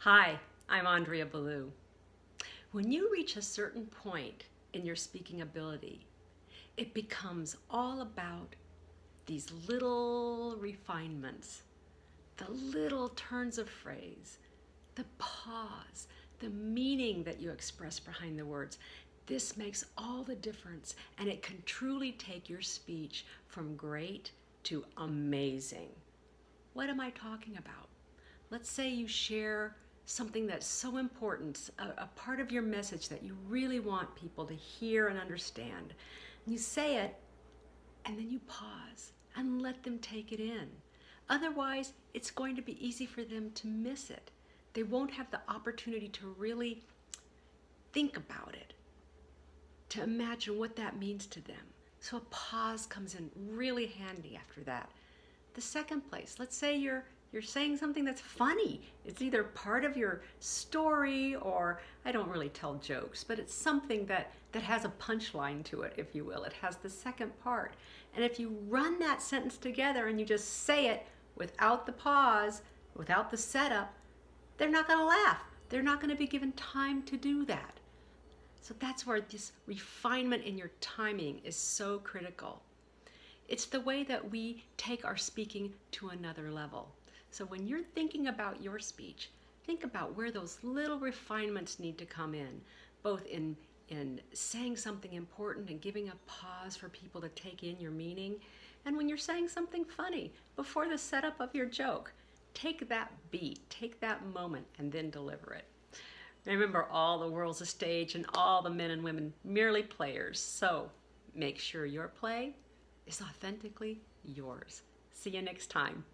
Hi, I'm Andrea Beaulieu. When you reach a certain point in your speaking ability, it becomes all about these little refinements, the little turns of phrase, the pause, the meaning that you express behind the words. This makes all the difference, and it can truly take your speech from great to amazing. What am I talking about? Let's say you share something that's so important, a part of your message that you really want people to hear and understand. You say it, and then you pause and let them take it in. Otherwise, it's going to be easy for them to miss it. They won't have the opportunity to really think about it, to imagine what that means to them. So a pause comes in really handy after that. The second place, let's say you're saying something that's funny. It's either part of your story, or I don't really tell jokes, but it's something that has a punchline to it, if you will. It has the second part. And if you run that sentence together and you just say it without the pause, without the setup, they're not going to laugh. They're not going to be given time to do that. So that's where this refinement in your timing is so critical. It's the way that we take our speaking to another level. So when you're thinking about your speech, think about where those little refinements need to come in, both in saying something important and giving a pause for people to take in your meaning, and when you're saying something funny before the setup of your joke. Take that beat, take that moment, and then deliver it. Remember, all the world's a stage and all the men and women merely players, so make sure your play is authentically yours. See you next time.